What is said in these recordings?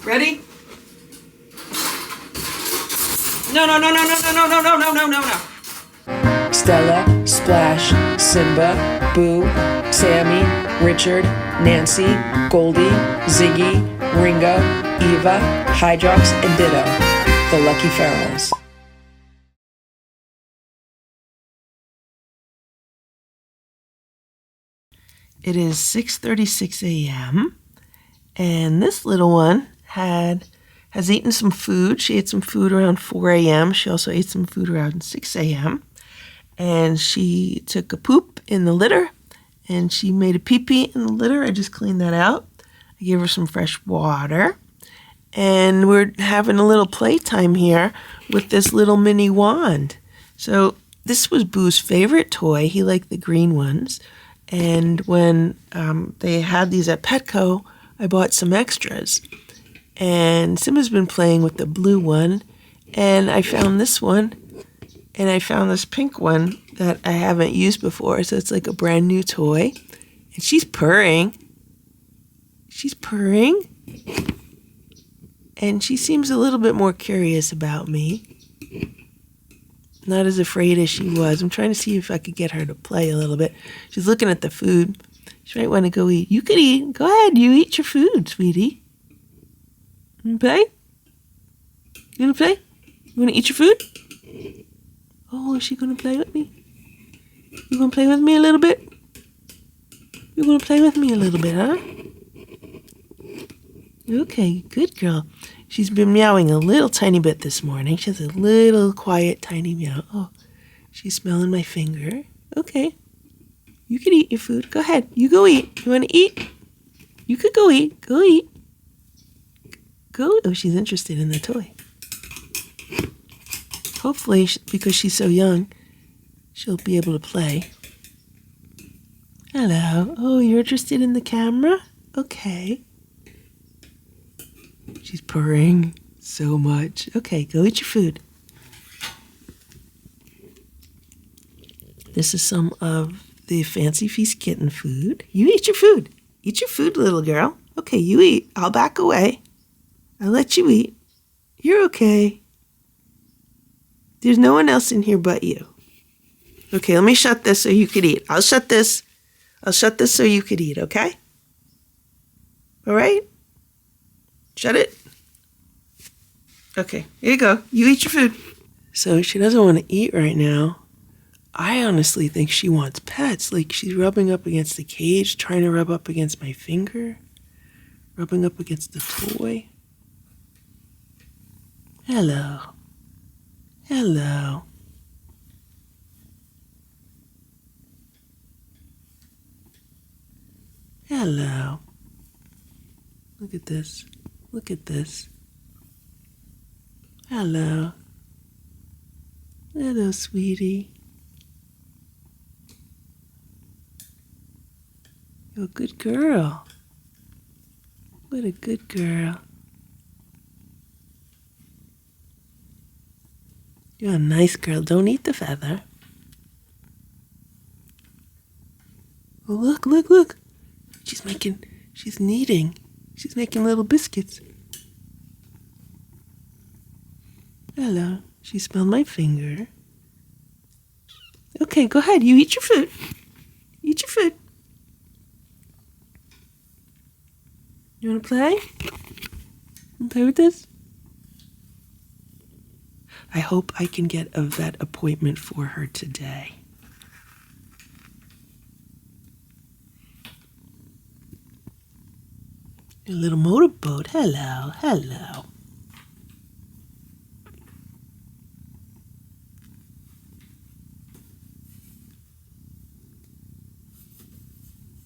Ready? No. Stella, Splash, Simba, Boo, Sammy, Richard, Nancy, Goldie, Ziggy, Ringo, Eva, Hydrox, and Ditto, the Lucky Ferals. It is 6:36 a.m. and this little one has eaten some food. She ate some food around 4 a.m. She also ate some food around 6 a.m. And she took a poop in the litter and she made a pee-pee in the litter. I just cleaned that out. I gave her some fresh water. And we're having a little playtime here with this little mini wand. So this was Boo's favorite toy. He liked the green ones. And when they had these at Petco, I bought some extras. And Simba's been playing with the blue one. And I found this one. And I found this pink one that I haven't used before. So it's like a brand new toy. And she's purring. She's purring. And she seems a little bit more curious about me. Not as afraid as she was. I'm trying to see if I could get her to play a little bit. She's looking at the food. She might want to go eat. You could eat. Go ahead. You eat your food, sweetie. You want to play? You want to play? You want to eat your food? Oh, is she going to play with me? You going to play with me a little bit? You going to play with me a little bit, huh? Okay, good girl. She's been meowing a little tiny bit this morning. She has a little quiet, tiny meow. Oh, she's smelling my finger. Okay. You can eat your food. Go ahead. You go eat. You want to eat? You could go eat. Go eat. Go. Oh, she's interested in the toy. Hopefully, because she's so young, she'll be able to play. Hello. Oh, you're interested in the camera? Okay. She's purring so much. Okay, go eat your food. This is some of the Fancy Feast kitten food. You eat your food. Eat your food, little girl. Okay, you eat. I'll back away. I'll let you eat. You're okay. There's no one else in here but you. Okay, let me shut this so you could eat. I'll shut this. I'll shut this so you could eat, okay? All right? Shut it. Okay, here you go. You eat your food. So she doesn't want to eat right now. I honestly think she wants pets. Like she's rubbing up against the cage, trying to rub up against my finger, rubbing up against the toy. Hello. Hello. Hello. Look at this. Look at this. Hello. Hello, sweetie. You're a good girl. What a good girl. You're a nice girl. Don't eat the feather. Oh, look, look, look. She's kneading. She's making little biscuits. Hello. She smelled my finger. Okay, go ahead. You eat your food. Eat your food. You want to play? Want to play with this? I hope I can get a vet appointment for her today. A little motorboat. Hello, hello.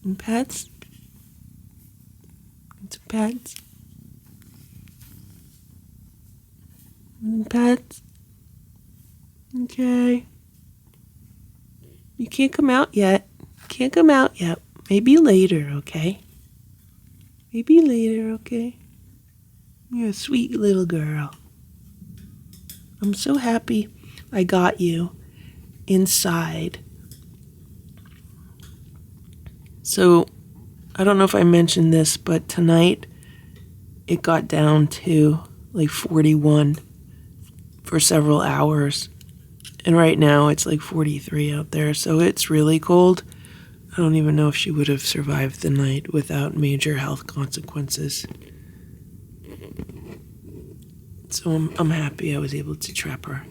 And pets? And some pets? And pets? Okay. You can't come out yet. Can't come out yet. Maybe later, okay? Maybe later, okay? You're a sweet little girl. I'm so happy I got you inside. So, I don't know if I mentioned this, but tonight it got down to like 41 for several hours. And right now it's like 43 out there, so it's really cold. I don't even know if she would have survived the night without major health consequences. So I'm happy I was able to trap her.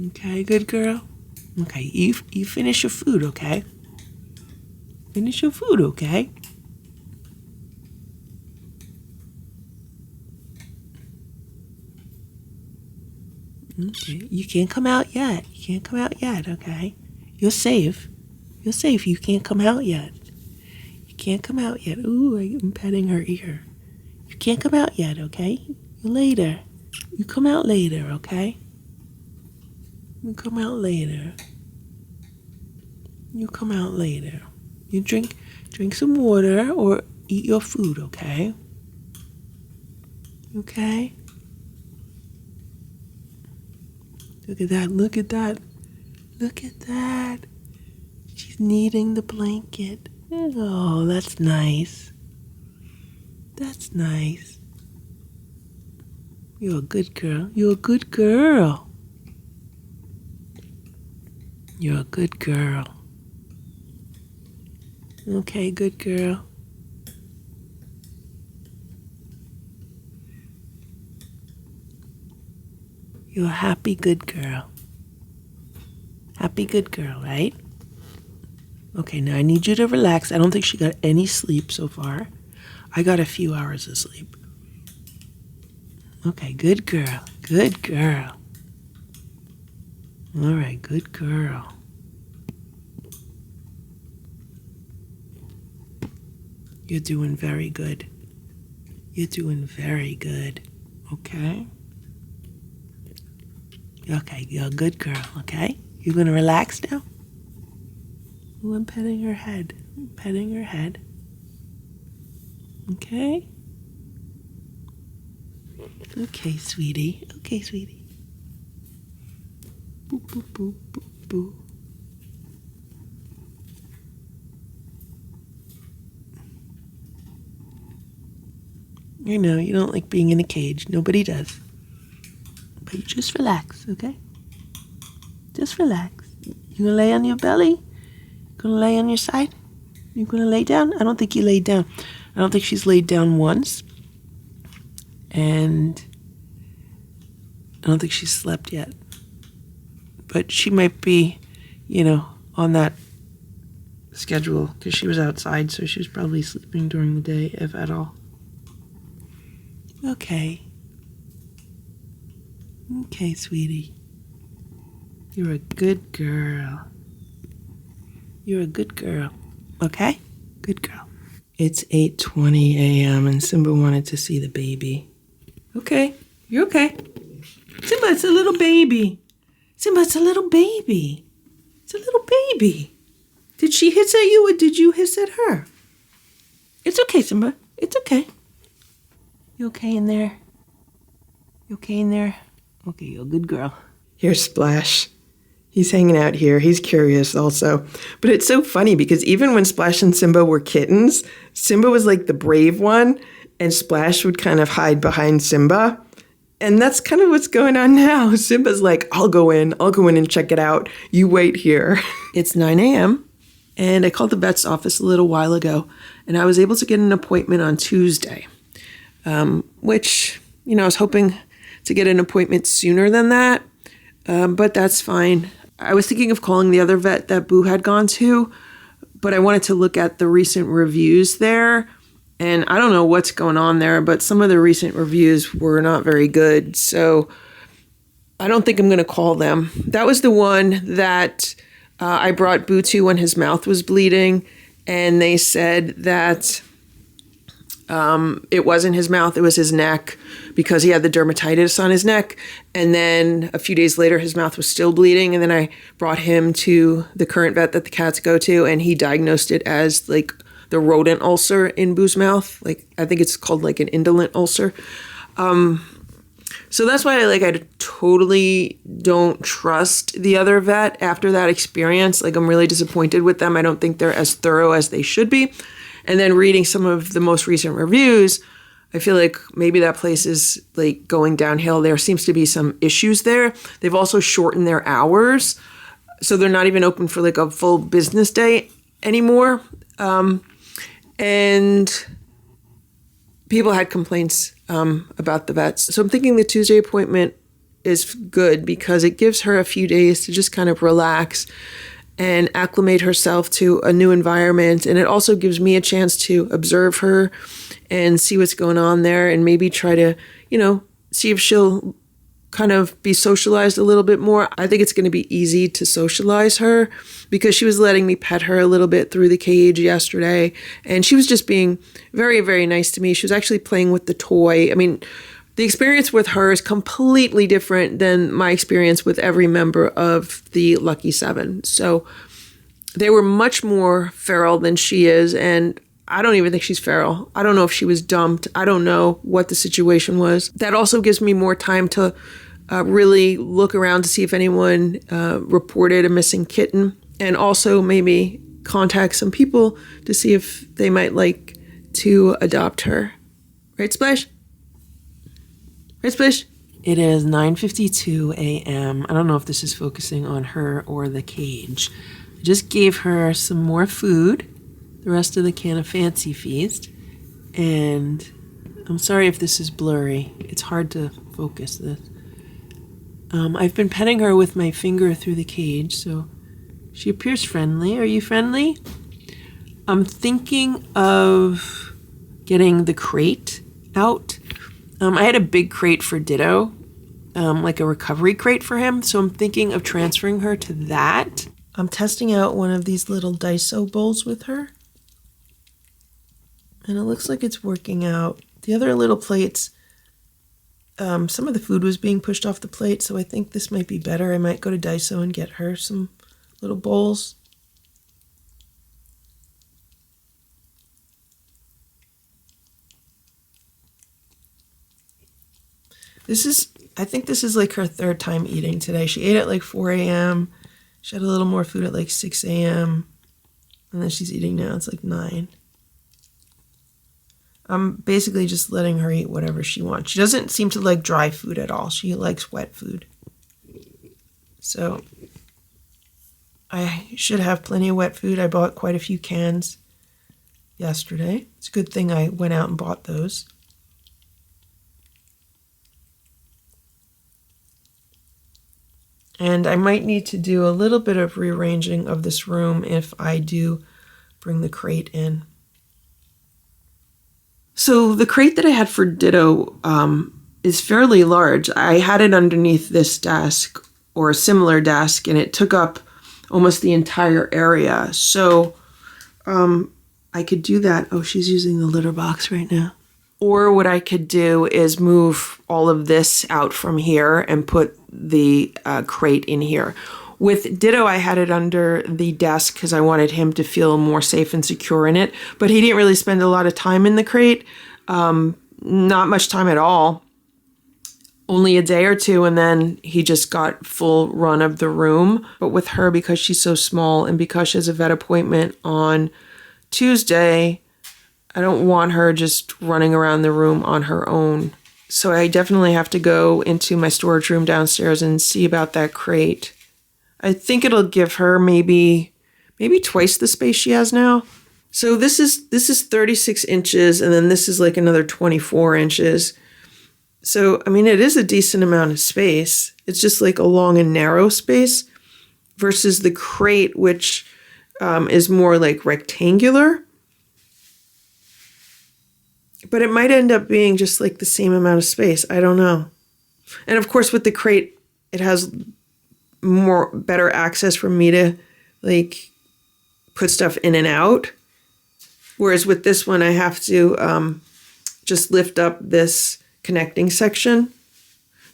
Okay, good girl. Okay, you finish your food, okay? Finish your food, okay? Okay, you can't come out yet. You can't come out yet, okay? You're safe. You're safe. You can't come out yet. You can't come out yet. Ooh, I'm petting her ear. You can't come out yet, okay? Later. You come out later, okay? You come out later. You come out later. You drink some water or eat your food, okay? Okay? Look at that, look at that. Look at that. She's kneading the blanket. Oh, that's nice. That's nice. You're a good girl. You're a good girl. You're a good girl. Okay, good girl. You're a happy good girl. Happy good girl, right? Okay, now I need you to relax. I don't think she got any sleep so far. I got a few hours of sleep. Okay, good girl. Good girl. All right, good girl. You're doing very good. You're doing very good. Okay? Okay, you're a good girl, okay? You're gonna relax now? Oh, I'm petting her head. I'm petting her head. Okay? Okay, sweetie. Okay, sweetie. Boo, boo, boo, boo, boo. I know, you don't like being in a cage. Nobody does. But you just relax, okay? Just relax. You gonna lay on your belly? You gonna lay on your side? You gonna lay down? I don't think you laid down. I don't think she's laid down once. And I don't think she's slept yet. But she might be, on that schedule because she was outside, so she was probably sleeping during the day, if at all. Okay. Okay, sweetie. You're a good girl. You're a good girl. Okay? Good girl. It's 8:20 a.m. and Simba wanted to see the baby. Okay. You're okay. Simba, it's a little baby. Simba, it's a little baby. It's a little baby. Did she hiss at you or did you hiss at her? It's okay, Simba. It's okay. You okay in there? You okay in there? Okay, you're a good girl. Here's Splash. He's hanging out here. He's curious also. But it's so funny because even when Splash and Simba were kittens, Simba was like the brave one and Splash would kind of hide behind Simba. And that's kind of what's going on now. Simba's like, I'll go in and check it out. You wait here. It's 9 a.m. and I called the vet's office a little while ago and I was able to get an appointment on Tuesday. Which, I was hoping to get an appointment sooner than that, but that's fine. I was thinking of calling the other vet that Boo had gone to, but I wanted to look at the recent reviews there, and I don't know what's going on there, but some of the recent reviews were not very good, so I don't think I'm going to call them. That was the one that I brought Boo to when his mouth was bleeding, and they said that it wasn't his mouth, it was his neck because he had the dermatitis on his neck. And then a few days later, his mouth was still bleeding. And then I brought him to the current vet that the cats go to, and he diagnosed it as like the rodent ulcer in Boo's mouth. Like, I think it's called like an indolent ulcer. So that's why I totally don't trust the other vet after that experience. Like, I'm really disappointed with them. I don't think they're as thorough as they should be. And then reading some of the most recent reviews, I feel like maybe that place is like going downhill. There seems to be some issues there. They've also shortened their hours, so they're not even open for like a full business day anymore. And people had complaints about the vets. So I'm thinking the Tuesday appointment is good because it gives her a few days to just kind of relax and acclimate herself to a new environment. And it also gives me a chance to observe her and see what's going on there and maybe try to, see if she'll kind of be socialized a little bit more. I think it's going to be easy to socialize her because she was letting me pet her a little bit through the cage yesterday. And she was just being very, very nice to me. She was actually playing with the toy. I mean, the experience with her is completely different than my experience with every member of the Lucky Seven. So they were much more feral than she is. And I don't even think she's feral. I don't know if she was dumped. I don't know what the situation was. That also gives me more time to really look around to see if anyone reported a missing kitten, and also maybe contact some people to see if they might like to adopt her. Right, Splash? Right, Splash? It is 9:52 a.m. I don't know if this is focusing on her or the cage. I just gave her some more food, the rest of the can of Fancy Feast, and I'm sorry if this is blurry. It's hard to focus this. I've been petting her with my finger through the cage, so she appears friendly. Are you friendly? I'm thinking of getting the crate out. I had a big crate for Ditto, like a recovery crate for him, so I'm thinking of transferring her to that. I'm testing out one of these little Daiso bowls with her, and it looks like it's working out. The other little plates, some of the food was being pushed off the plate, so I think this might be better. I might go to Daiso and get her some little bowls. I think this is like her third time eating today. She ate at like 4 a.m. She had a little more food at like 6 a.m. And then she's eating now. It's like 9. I'm basically just letting her eat whatever she wants. She doesn't seem to like dry food at all. She likes wet food. So I should have plenty of wet food. I bought quite a few cans yesterday. It's a good thing I went out and bought those. And I might need to do a little bit of rearranging of this room if I do bring the crate in. So the crate that I had for Ditto is fairly large. I had it underneath this desk or a similar desk, and it took up almost the entire area. So I could do that. Oh, she's using the litter box right now. Or what I could do is move all of this out from here and put the crate in here. With Ditto, I had it under the desk because I wanted him to feel more safe and secure in it. But he didn't really spend a lot of time in the crate. Not much time at all. Only a day or two, and then he just got full run of the room. But with her, because she's so small and because she has a vet appointment on Tuesday, I don't want her just running around the room on her own. So I definitely have to go into my storage room downstairs and see about that crate. I think it'll give her maybe twice the space she has now. So this is 36 inches, and then this is like another 24 inches. So, I mean, it is a decent amount of space. It's just like a long and narrow space versus the crate, which is more like rectangular. But it might end up being just like the same amount of space. I don't know. And of course, with the crate, it has better access for me to like put stuff in and out. Whereas with this one, I have to just lift up this connecting section.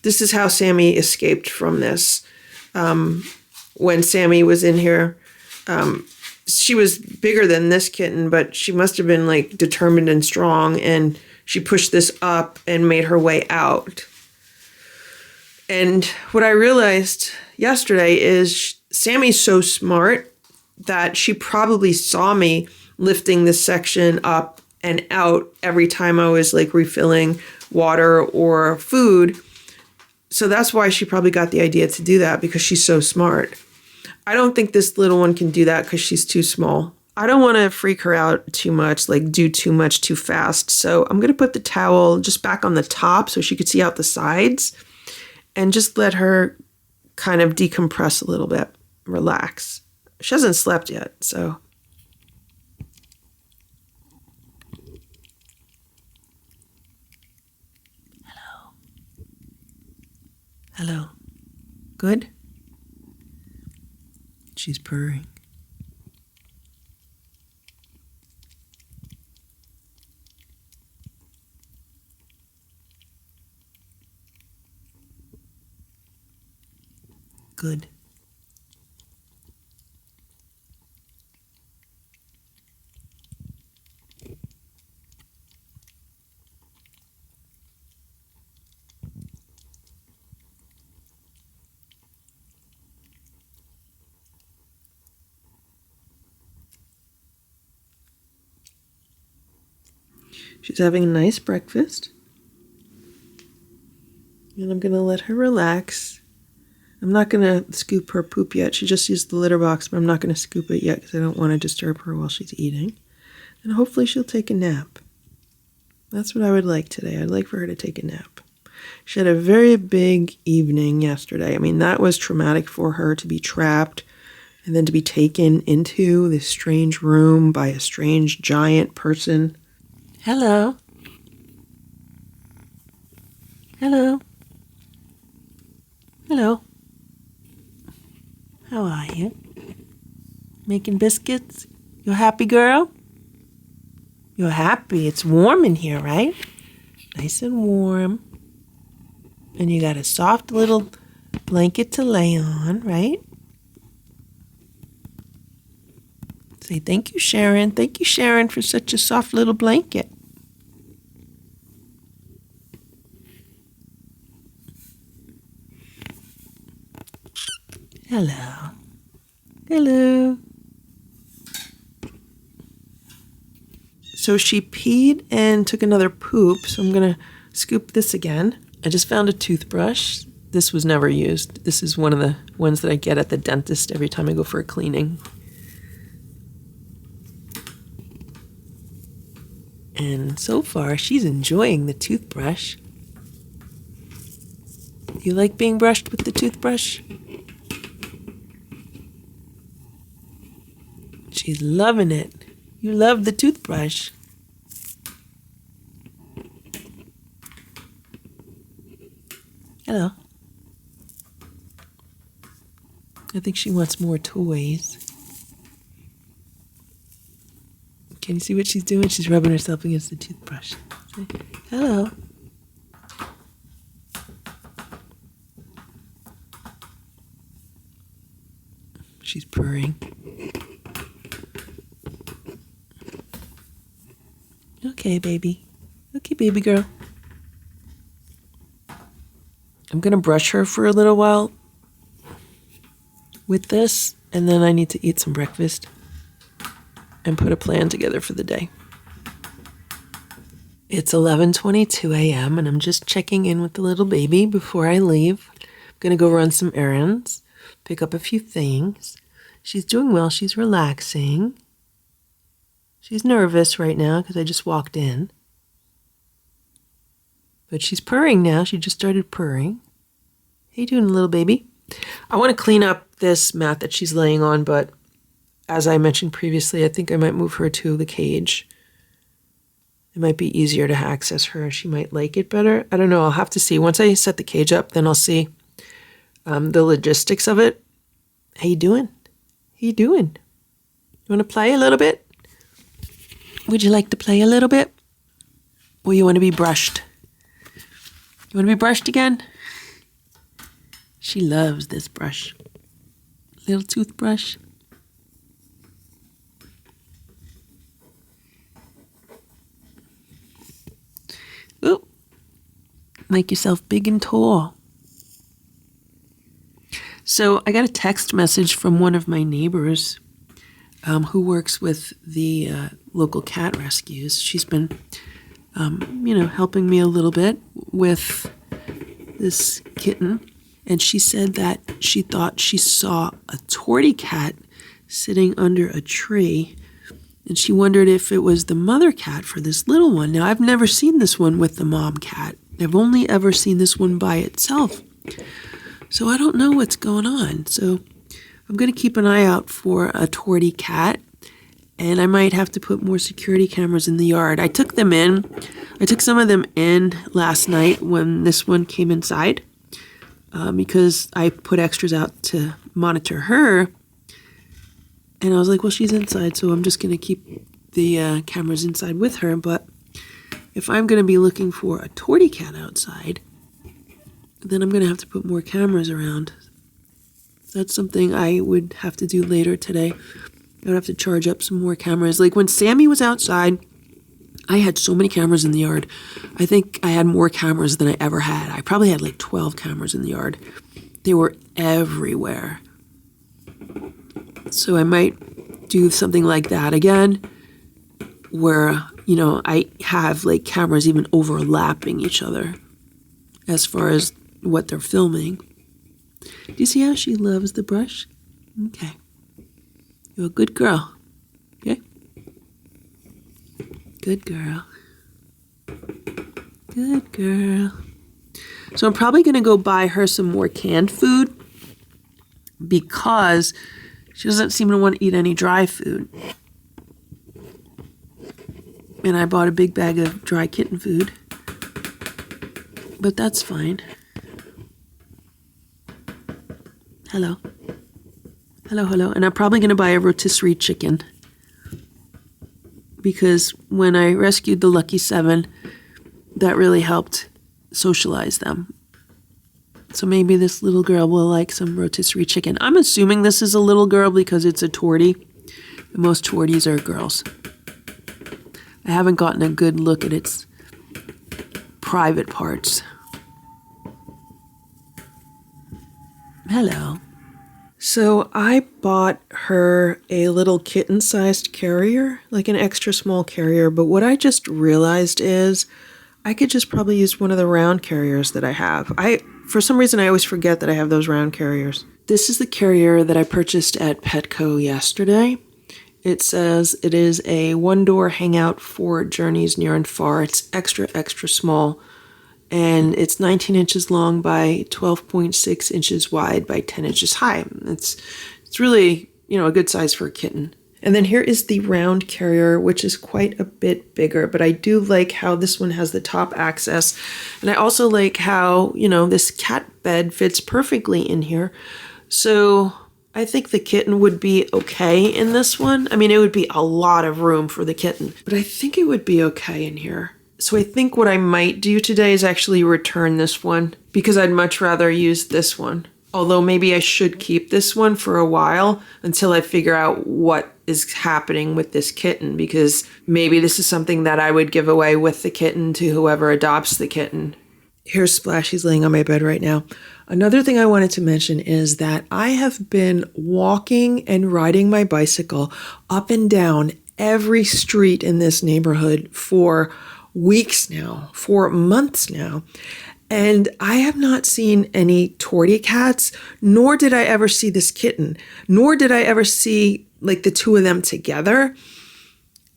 This is how Sammy escaped from this. When Sammy was in here, she was bigger than this kitten, but she must have been like determined and strong, and she pushed this up and made her way out. And what I realized yesterday is Sammy's so smart that she probably saw me lifting this section up and out every time I was like refilling water or food. So that's why she probably got the idea to do that, because she's so smart. I don't think this little one can do that because she's too small. I don't want to freak her out too much, like do too much too fast. So I'm going to put the towel just back on the top so she could see out the sides and just let her kind of decompress a little bit, relax. She hasn't slept yet, so. Hello. Hello. Good? She's purring. Good. She's having a nice breakfast. And I'm going to let her relax. I'm not going to scoop her poop yet. She just used the litter box, but I'm not going to scoop it yet because I don't want to disturb her while she's eating. And hopefully she'll take a nap. That's what I would like today. I'd like for her to take a nap. She had a very big evening yesterday. I mean, that was traumatic for her, to be trapped and then to be taken into this strange room by a strange giant person. Hello. Hello. Hello. How are you? Making biscuits? You a happy girl? You're happy. It's warm in here, right? Nice and warm. And you got a soft little blanket to lay on, right? Say thank you, Sharon. Thank you, Sharon, for such a soft little blanket. Hello. Hello. So she peed and took another poop, so I'm going to scoop this again. I just found a toothbrush. This was never used. This is one of the ones that I get at the dentist every time I go for a cleaning. And so far, she's enjoying the toothbrush. You like being brushed with the toothbrush? She's loving it. You love the toothbrush. Hello. I think she wants more toys. Can you see what she's doing? She's rubbing herself against the toothbrush. Say, hello. She's purring. Okay, baby. Okay, baby girl. I'm going to brush her for a little while with this, and then I need to eat some breakfast and put a plan together for the day. It's 11:22 a.m. and I'm just checking in with the little baby before I leave. I'm going to go run some errands, pick up a few things. She's doing well. She's relaxing. She's nervous right now because I just walked in. But she's purring now. She just started purring. How you doing, little baby? I want to clean up this mat that she's laying on, but as I mentioned previously, I think I might move her to the cage. It might be easier to access her. She might like it better. I don't know. I'll have to see. Once I set the cage up, then I'll see the logistics of it. How you doing? How you doing? You want to play a little bit? Would you like to play a little bit? Or you want to be brushed? You want to be brushed again? She loves this brush. Little toothbrush. Ooh. Make yourself big and tall. So I got a text message from one of my neighbors who works with the local cat rescues. She's been, helping me a little bit with this kitten. And she said that she thought she saw a tortie cat sitting under a tree. And she wondered if it was the mother cat for this little one. Now, I've never seen this one with the mom cat. I've only ever seen this one by itself. So I don't know what's going on. So I'm going to keep an eye out for a tortie cat. And I might have to put more security cameras in the yard. I took some of them in last night when this one came inside. Because I put extras out to monitor her. And I was like, well, she's inside, so I'm just going to keep the cameras inside with her. But if I'm going to be looking for a tortie cat outside, then I'm going to have to put more cameras around. That's something I would have to do later today. I would have to charge up some more cameras. Like when Sammy was outside, I had so many cameras in the yard. I think I had more cameras than I ever had. I probably had like 12 cameras in the yard. They were everywhere. So I might do something like that again, where, I have like cameras even overlapping each other as far as what they're filming. Do you see how she loves the brush? Okay. You're a good girl. Okay? Good girl. Good girl. So I'm probably going to go buy her some more canned food because she doesn't seem to want to eat any dry food. And I bought a big bag of dry kitten food. But that's fine. Hello. Hello, hello. And I'm probably going to buy a rotisserie chicken. Because when I rescued the Lucky 7, that really helped socialize them. So maybe this little girl will like some rotisserie chicken. I'm assuming this is a little girl because it's a tortie. Most torties are girls. I haven't gotten a good look at its private parts. Hello. So I bought her a little kitten-sized carrier, like an extra small carrier, but what I just realized is I could just probably use one of the round carriers that I have. For some reason, I always forget that I have those round carriers. This is the carrier that I purchased at Petco yesterday. It says it is a one-door hangout for journeys near and far. It's extra, extra small. And it's 19 inches long by 12.6 inches wide by 10 inches high. It's really, a good size for a kitten. And then here is the round carrier, which is quite a bit bigger, but I do like how this one has the top access. And I also like how, this cat bed fits perfectly in here. So I think the kitten would be okay in this one. I mean, it would be a lot of room for the kitten, but I think it would be okay in here. So I think what I might do today is actually return this one because I'd much rather use this one. Although maybe I should keep this one for a while until I figure out what is happening with this kitten, because maybe this is something that I would give away with the kitten to whoever adopts the kitten. Here's Splash. He's laying on my bed right now. Another thing I wanted to mention is that I have been walking and riding my bicycle up and down every street in this neighborhood for weeks now, for months now. And I have not seen any tortie cats, nor did I ever see this kitten, nor did I ever see like the two of them together.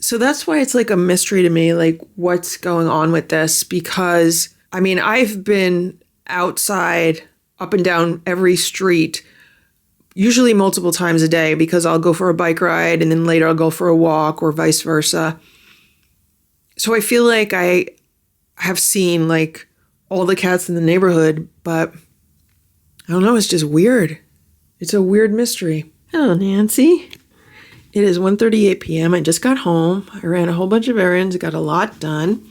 So that's why it's like a mystery to me, like what's going on with this, because I mean, I've been outside up and down every street, usually multiple times a day, because I'll go for a bike ride and then later I'll go for a walk or vice versa. So I feel like I have seen like all the cats in the neighborhood, but I don't know, it's just weird. It's a weird mystery. Hello, Nancy. It is 1:38 p.m. I just got home. I ran a whole bunch of errands, got a lot done.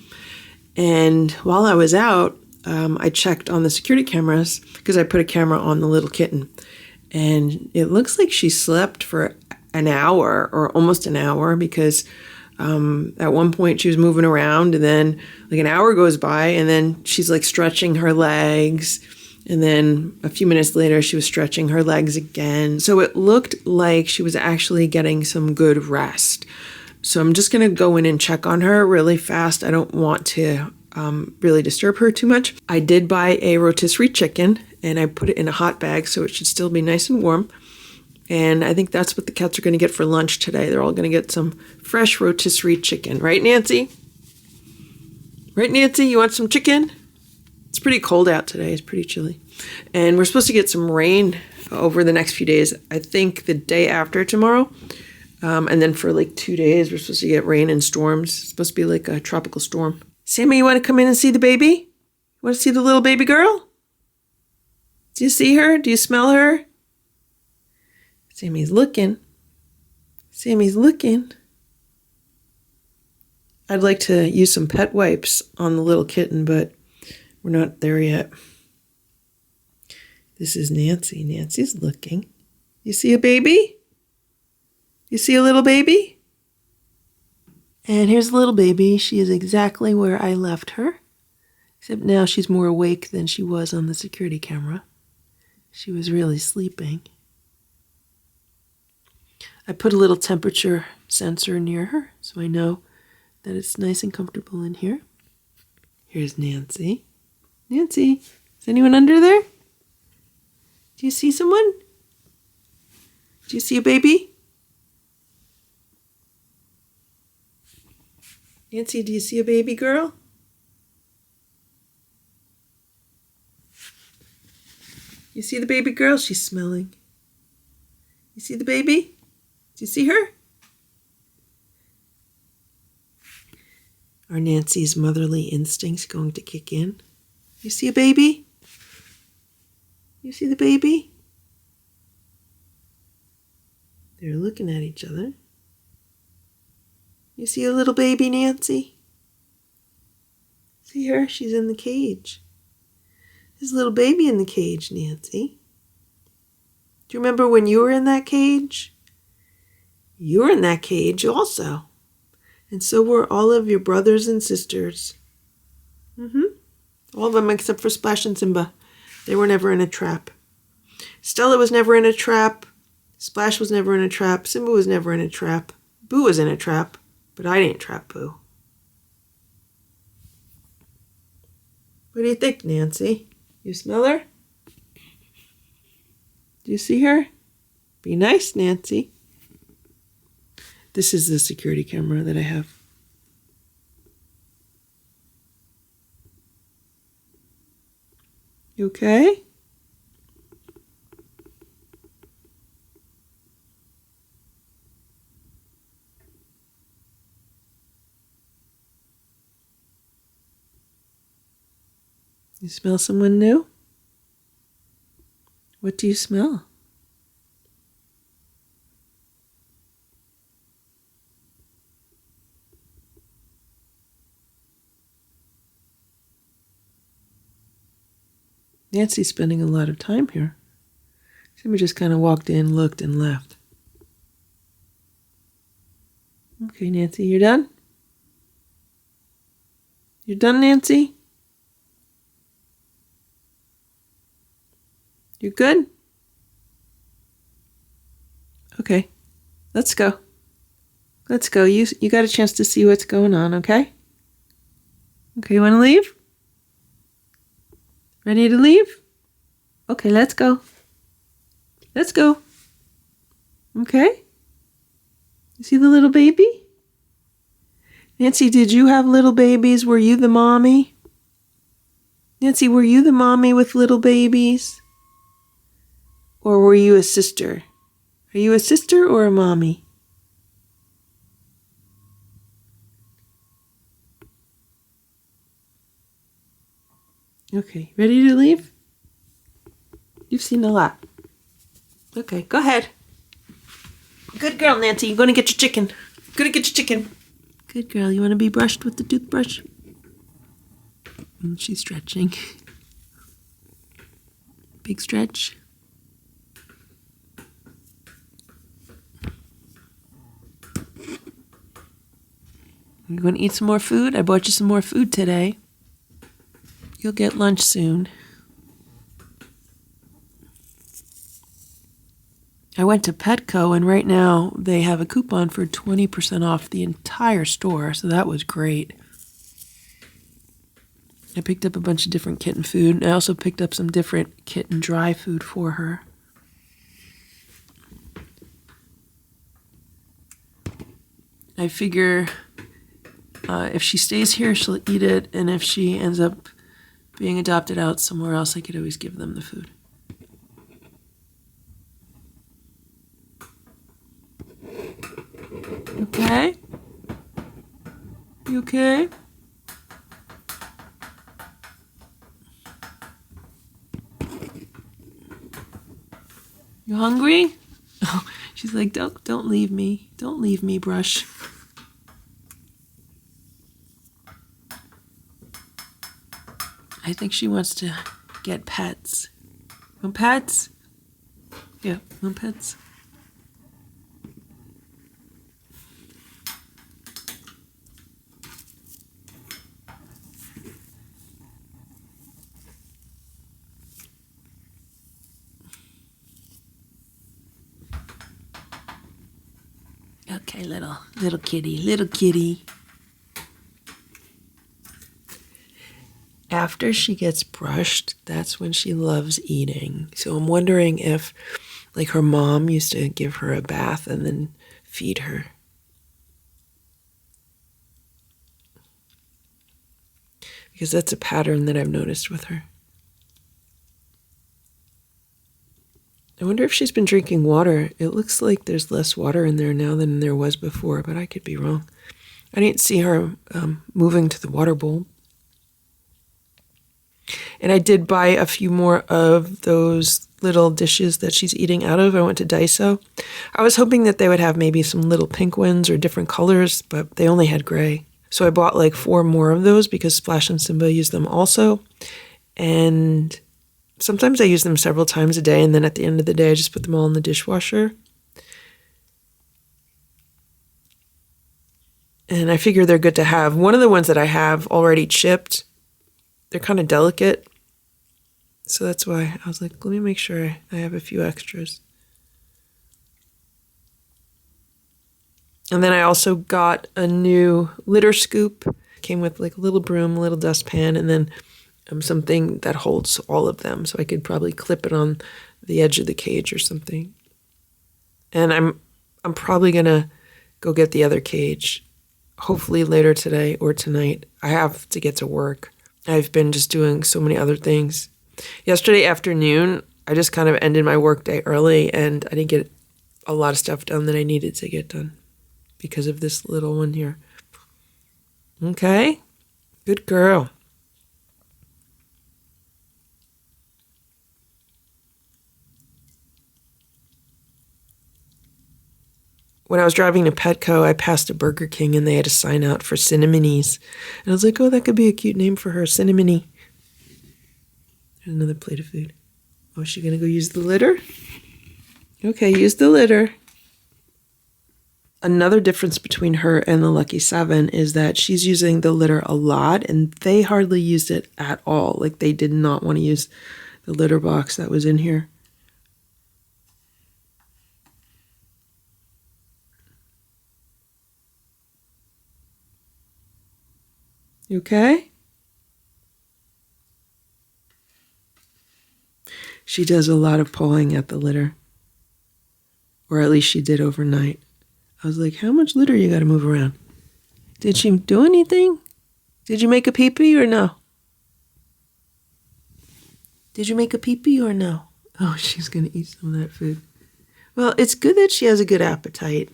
And while I was out, I checked on the security cameras because I put a camera on the little kitten. And it looks like she slept for an hour or almost an hour because at one point she was moving around and then like an hour goes by and then she's like stretching her legs And then a few minutes later, she was stretching her legs again. So it looked like she was actually getting some good rest. So I'm just going to go in and check on her really fast. I don't want to really disturb her too much. I did buy a rotisserie chicken and I put it in a hot bag so it should still be nice and warm. And I think that's what the cats are going to get for lunch today. They're all going to get some fresh rotisserie chicken. Right, Nancy? Right, Nancy? You want some chicken? It's pretty cold out today. It's pretty chilly. And we're supposed to get some rain over the next few days. I think the day after tomorrow. And then for like 2 days, we're supposed to get rain and storms. It's supposed to be like a tropical storm. Sammy, you want to come in and see the baby? You want to see the little baby girl? Do you see her? Do you smell her? Sammy's looking. Sammy's looking. I'd like to use some pet wipes on the little kitten, but we're not there yet. This is Nancy. Nancy's looking. You see a baby? You see a little baby? And here's the little baby. She is exactly where I left her, except now she's more awake than she was on the security camera. She was really sleeping. I put a little temperature sensor near her so I know that it's nice and comfortable in here. Here's Nancy. Nancy, is anyone under there? Do you see someone? Do you see a baby? Nancy, do you see a baby girl? You see the baby girl? She's smelling. You see the baby? Do you see her? Are Nancy's motherly instincts going to kick in? You see a baby? You see the baby? They're looking at each other. You see a little baby, Nancy? See her? She's in the cage. There's a little baby in the cage, Nancy. Do you remember when you were in that cage? You were in that cage also. And so were all of your brothers and sisters. All of them except for Splash and Simba. They were never in a trap. Stella was never in a trap. Splash was never in a trap. Simba was never in a trap. Boo was in a trap. But I didn't trap Boo. What do you think, Nancy? You smell her? Do you see her? Be nice, Nancy. This is the security camera that I have. You okay? You smell someone new? What do you smell? Nancy's spending a lot of time here. Somebody just kind of walked in, looked, and left. Okay, Nancy, you're done? You're done, Nancy? You good? Okay, let's go. Let's go. You got a chance to see what's going on, okay? Okay, you want to leave? Ready to leave? Okay, let's go. Let's go. Okay? You see the little baby? Nancy, did you have little babies? Were you the mommy? Nancy, were you the mommy with little babies? Or were you a sister? Are you a sister or a mommy? Okay, ready to leave? You've seen a lot. Okay, go ahead. Good girl, Nancy. You're going to get your chicken. You're going to get your chicken. Good girl. You want to be brushed with the toothbrush? And she's stretching. Big stretch. You going to eat some more food? I bought you some more food today. You'll get lunch soon. I went to Petco, and right now they have a coupon for 20% off the entire store, so that was great. I picked up a bunch of different kitten food. I also picked up some different kitten dry food for her. I figure if she stays here, she'll eat it, and if she ends up being adopted out somewhere else, I could always give them the food. Okay? You okay? You hungry? Oh, she's like, don't leave me. Don't leave me, Brush. I think she wants to get pets. Want pets? Yeah, want pets? Okay, little kitty. After she gets brushed, that's when she loves eating. So I'm wondering if, like, her mom used to give her a bath and then feed her. Because that's a pattern that I've noticed with her. I wonder if she's been drinking water. It looks like there's less water in there now than there was before, but I could be wrong. I didn't see her moving to the water bowl. And I did buy a few more of those little dishes that she's eating out of. I went to Daiso. I was hoping that they would have maybe some little pink ones or different colors, but they only had gray. So I bought like 4 more of those because Splash and Simba use them also. And sometimes I use them several times a day, and then at the end of the day, I just put them all in the dishwasher. And I figure they're good to have. One of the ones that I have already chipped, they're kind of delicate. So that's why I was like, let me make sure I have a few extras. And then I also got a new litter scoop. Came with like a little broom, a little dustpan, and then something that holds all of them. So I could probably clip it on the edge of the cage or something. And I'm probably going to go get the other cage, hopefully later today or tonight. I have to get to work. I've been just doing so many other things. Yesterday afternoon, I just kind of ended my work day early, and I didn't get a lot of stuff done that I needed to get done because of this little one here. Okay, good girl. When I was driving to Petco, I passed a Burger King, and they had a sign out for Cinnamonies. And I was like, oh, that could be a cute name for her, Cinnamony. There's another plate of food. Oh, is she going to go use the litter? Okay, use the litter. Another difference between her and the Lucky 7 is that she's using the litter a lot, and they hardly used it at all. Like, they did not want to use the litter box that was in here. You okay? She does a lot of pawing at the litter. Or at least she did overnight. I was like, how much litter you got to move around? Did she do anything? Did you make a pee-pee or no? Did you make a pee-pee or no? Oh, she's going to eat some of that food. Well, it's good that she has a good appetite.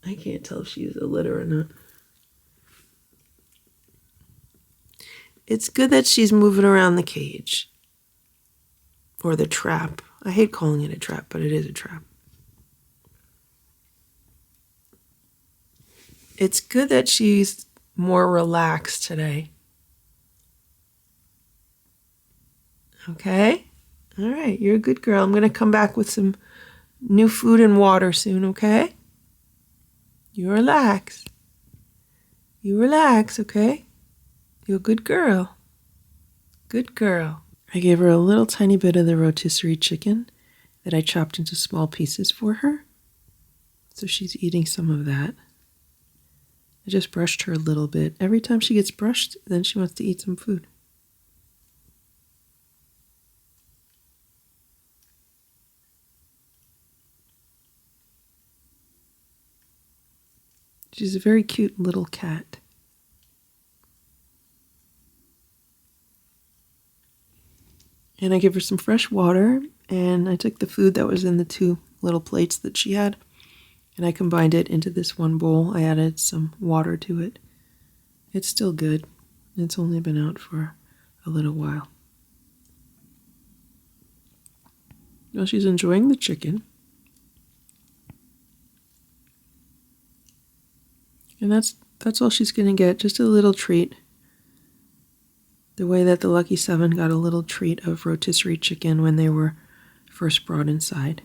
I can't tell if she used a litter or not. It's good that she's moving around the cage. Or the trap. I hate calling it a trap, but it is a trap. It's good that she's more relaxed today. Okay? All right, you're a good girl. I'm going to come back with some new food and water soon, okay? You relax. You relax, okay? You're a good girl. Good girl. I gave her a little tiny bit of the rotisserie chicken, that I chopped into small pieces for her. So she's eating some of that. I just brushed her a little bit. Every time she gets brushed, then she wants to eat some food. She's a very cute little cat. And I give her some fresh water, and I took the food that was in the 2 little plates that she had, and I combined it into this one bowl. I added some water to it. It's still good. It's only been out for a little while. Well, she's enjoying the chicken. And that's all she's going to get, just a little treat. The way that the Lucky 7 got a little treat of rotisserie chicken when they were first brought inside.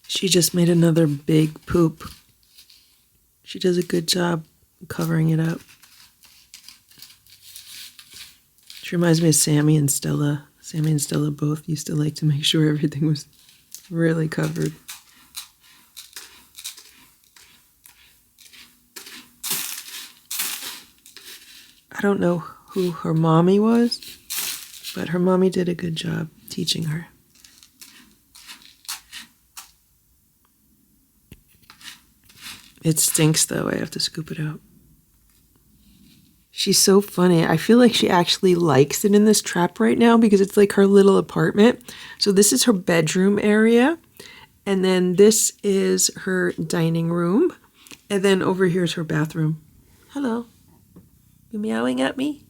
She just made another big poop. She does a good job covering it up. She reminds me of Sammy and Stella. Sammy and Stella both used to like to make sure everything was really covered. I don't know who her mommy was, but her mommy did a good job teaching her. It stinks though, I have to scoop it out. She's so funny. I feel like she actually likes it in this trap right now because it's like her little apartment. So this is her bedroom area. And then this is her dining room. And then over here is her bathroom. Hello. You meowing at me?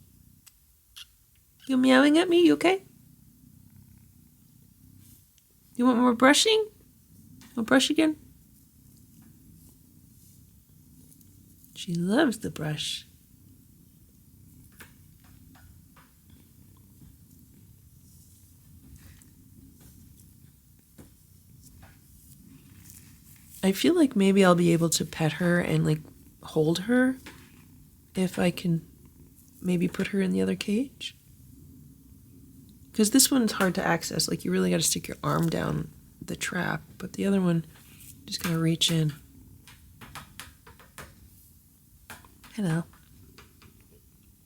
You meowing at me? You okay? You want more brushing? Want to brush again? She loves the brush. I feel like maybe I'll be able to pet her and like hold her if I can maybe put her in the other cage. Because this one's hard to access. Like you really got to stick your arm down the trap, but the other one just gotta reach in. Hello.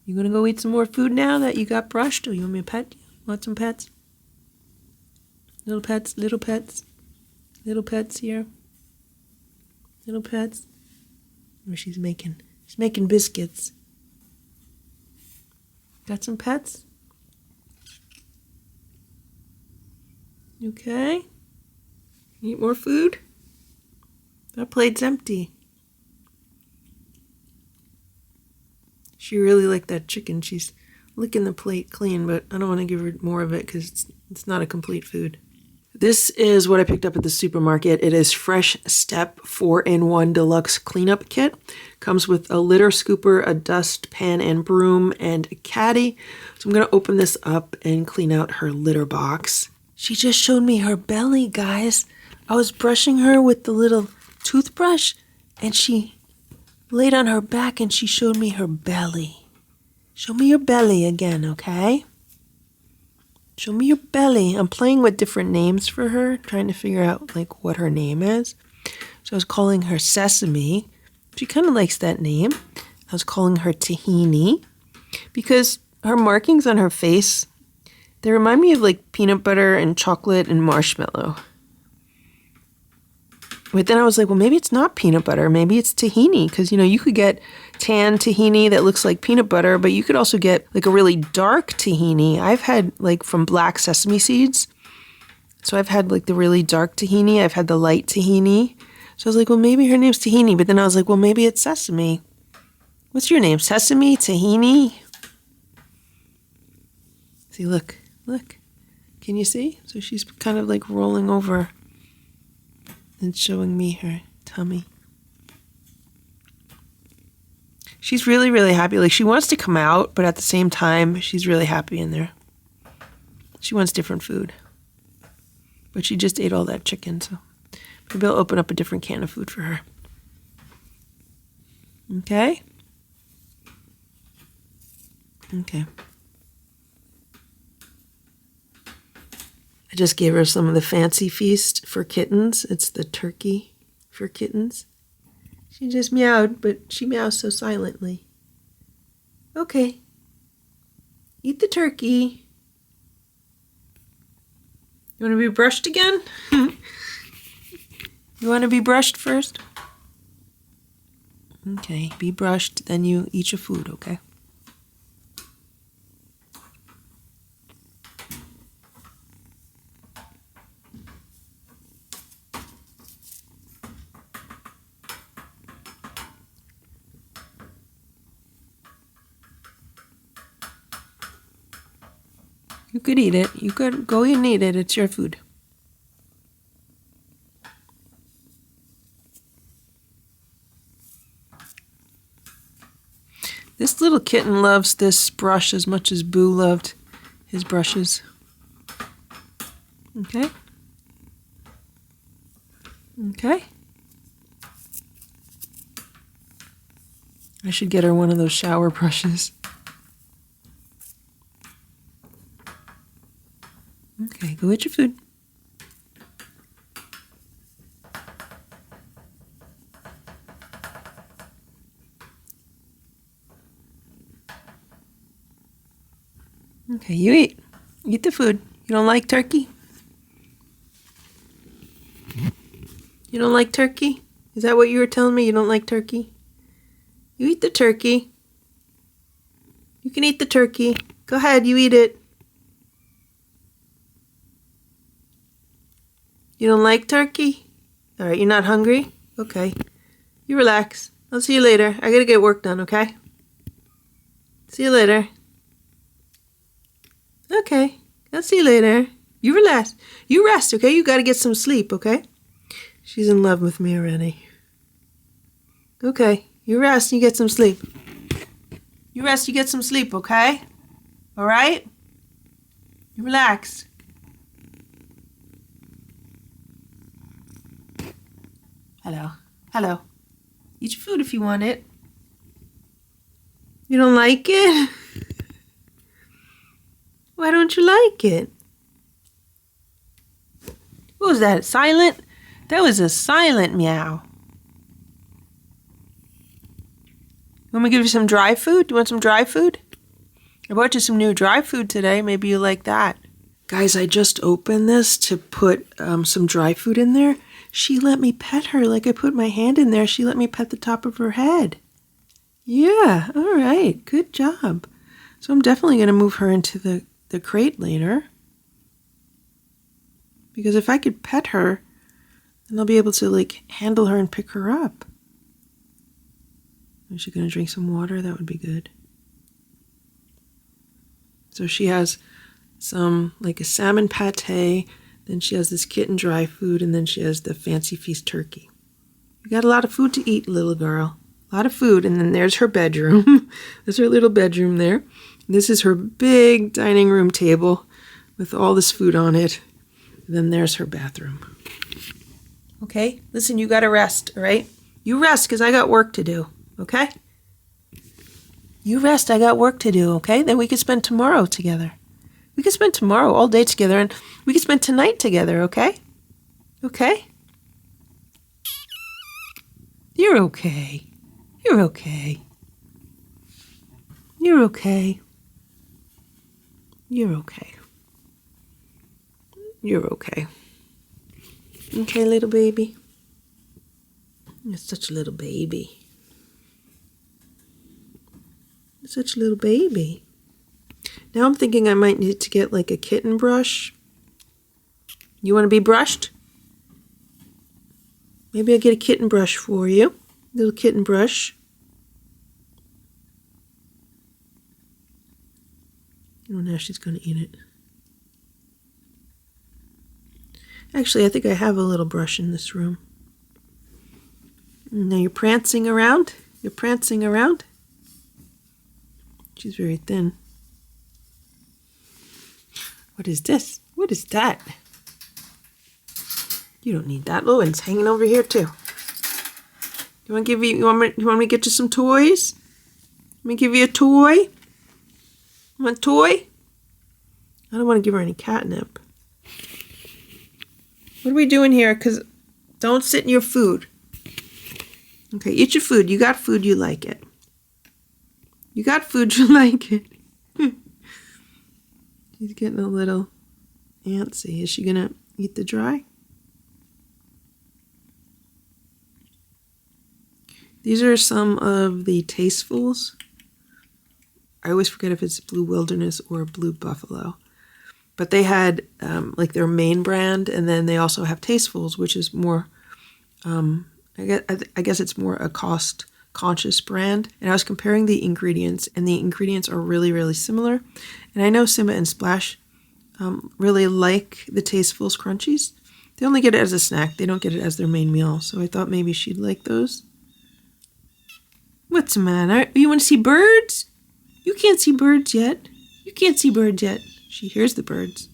You gonna go eat some more food now that you got brushed? Or you want me to pet you? Want some pets? Little pets, little pets. Little pets here. Little pets. Or she's making biscuits. Got some pets? You okay? Eat more food? That plate's empty. She really liked that chicken. She's licking the plate clean, but I don't want to give her more of it because it's not a complete food. This is what I picked up at the supermarket. It is Fresh Step 4-in-1 Deluxe Cleanup Kit. Comes with a litter scooper, a dust pan and broom, and a caddy. So I'm going to open this up and clean out her litter box. She just showed me her belly, guys. I was brushing her with the little toothbrush, and she laid on her back and she showed me her belly. Show me your belly again, okay? Show me your belly. I'm playing with different names for her, trying to figure out like what her name is. So I was calling her Sesame. She kind of likes that name. I was calling her Tahini because her markings on her face, they remind me of like peanut butter and chocolate and marshmallow. But then I was like, well, maybe it's not peanut butter. Maybe it's tahini. Because, you know, you could get tan tahini that looks like peanut butter, but you could also get like a really dark tahini. I've had like from black sesame seeds. So I've had like the really dark tahini. I've had the light tahini. So I was like, well, maybe her name's Tahini. But then I was like, well, maybe it's Sesame. What's your name? Sesame? Tahini? See, look. Can you see? So she's kind of like rolling over and showing me her tummy. She's really, really happy. Like, she wants to come out, but at the same time, she's really happy in there. She wants different food. But she just ate all that chicken, so maybe I'll open up a different can of food for her. Okay? Okay. I just gave her some of the fancy feast for kittens. It's the turkey for kittens. She just meowed, but she meows so silently. Okay. Eat the turkey. You want to be brushed again? You want to be brushed first? Okay, be brushed, then you eat your food, okay? You could eat it. You could go and eat it. It's your food. This little kitten loves this brush as much as Boo loved his brushes. Okay? Okay? I should get her one of those shower brushes. Okay, go eat your food. Okay, you eat. Eat the food. You don't like turkey? You don't like turkey? Is that what you were telling me? You don't like turkey? You eat the turkey. You can eat the turkey. Go ahead, you eat it. You don't like turkey? All right, you're not hungry? Okay. You relax. I'll see you later. I gotta get work done, okay? See you later. Okay. I'll see you later. You relax. You rest, okay? You gotta get some sleep, okay? She's in love with me already. Okay. You rest and you get some sleep. You rest, you get some sleep, okay? All right? You relax. Hello. Hello. Eat your food if you want it. You don't like it? Why don't you like it? What was that? Silent? That was a silent meow. Want me to give you some dry food? Do you want some dry food? I bought you some new dry food today. Maybe you like that. Guys, I just opened this to put some dry food in there. She let me pet her. Like I put my hand in there. She let me pet the top of her head. Yeah, all right. Good job. So I'm definitely going to move her into the crate later. Because if I could pet her, then I'll be able to like handle her and pick her up. Is she going to drink some water? That would be good. So she has some, like a salmon pate, then she has this kitten dry food, and then she has the fancy feast turkey. You got a lot of food to eat, little girl. A lot of food, and then there's her bedroom. There's her little bedroom there. This is her big dining room table with all this food on it. And then there's her bathroom. Okay, listen, you got to rest, all right? You rest, because I got work to do. Okay? You rest, I got work to do, okay? Then we could spend tomorrow together. We could spend tomorrow all day together, and we could spend tonight together, okay? Okay? You're okay. You're okay. You're okay. You're okay. You're okay. Okay, little baby? You're such a little baby. Such a little baby. Now I'm thinking I might need to get like a kitten brush. You want to be brushed? Maybe I'll get a kitten brush for you. Little kitten brush. Oh, now she's going to eat it. Actually, I think I have a little brush in this room. Now you're prancing around. You're prancing around. She's very thin. What is this? What is that? You don't need that. Oh, and it's hanging over here too. You want me to get you some toys? Let me give you a toy. You want a toy? I don't want to give her any catnip. What are we doing here? Because don't sit in your food. Okay, eat your food. You got food, you like it. You got food, you like it. She's getting a little antsy. Is she going to eat the dry? These are some of the Tastefuls. I always forget if it's Blue Wilderness or Blue Buffalo. But they had like their main brand, and then they also have Tastefuls, which is more, I guess it's more a cost-conscious brand. And I was comparing the ingredients, and the ingredients are really, really similar. And I know Simba and Splash really like the Tastefuls Crunchies. They only get it as a snack. They don't get it as their main meal. So I thought maybe she'd like those. What's the matter? You want to see birds? You can't see birds yet. You can't see birds yet. She hears the birds.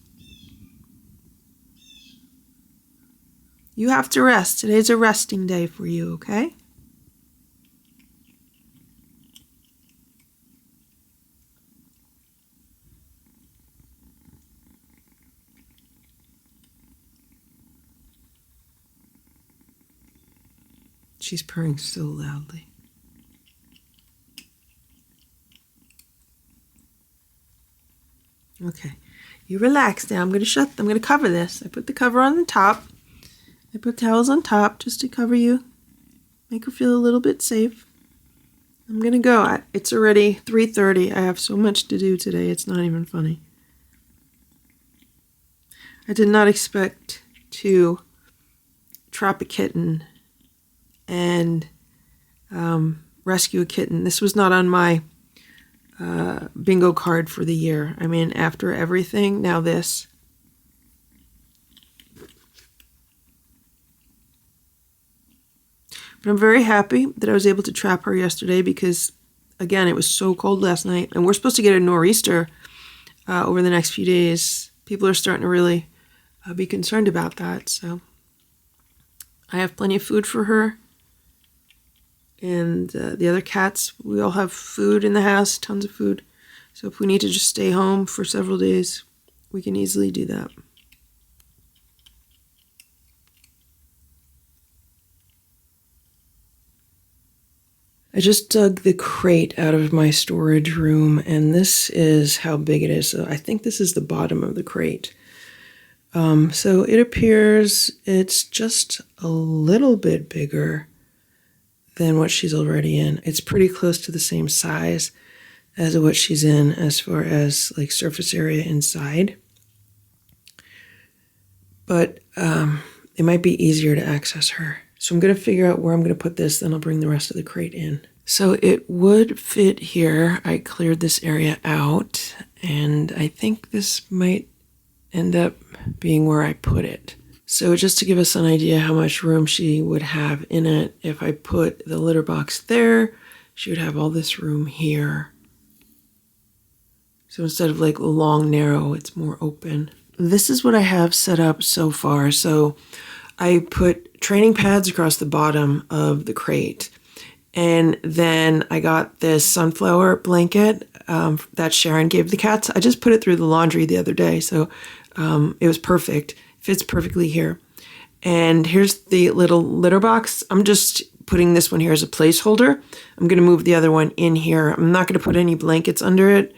You have to rest. Today's a resting day for you, okay? She's purring so loudly. Okay, you relax now. I'm going to cover this. I put the cover on the top. I put towels on top just to cover you. Make her feel a little bit safe. I'm going to go. It's already 3:30. I have so much to do today. It's not even funny. I did not expect to trap a kitten and rescue a kitten. This was not on my bingo card for the year. I mean, after everything, now this. But I'm very happy that I was able to trap her yesterday because, again, it was so cold last night. And we're supposed to get a nor'easter over the next few days. People are starting to really be concerned about that. So I have plenty of food for her. And the other cats, we all have food in the house, tons of food. So if we need to just stay home for several days, we can easily do that. I just dug the crate out of my storage room, and this is how big it is. So I think this is the bottom of the crate. So it appears it's just a little bit bigger than what she's already in. It's pretty close to the same size as what she's in as far as like surface area inside. But it might be easier to access her. So I'm going to figure out where I'm going to put this, then I'll bring the rest of the crate in. So it would fit here. I cleared this area out, and I think this might end up being where I put it. So just to give us an idea how much room she would have in it, if I put the litter box there, she would have all this room here. So instead of like long, narrow, it's more open. This is what I have set up so far. So I put training pads across the bottom of the crate. And then I got this sunflower blanket that Sharon gave the cats. I just put it through the laundry the other day. So it was perfect. Fits perfectly here. And here's the little litter box. I'm just putting this one here as a placeholder. I'm going to move the other one in here. I'm not going to put any blankets under it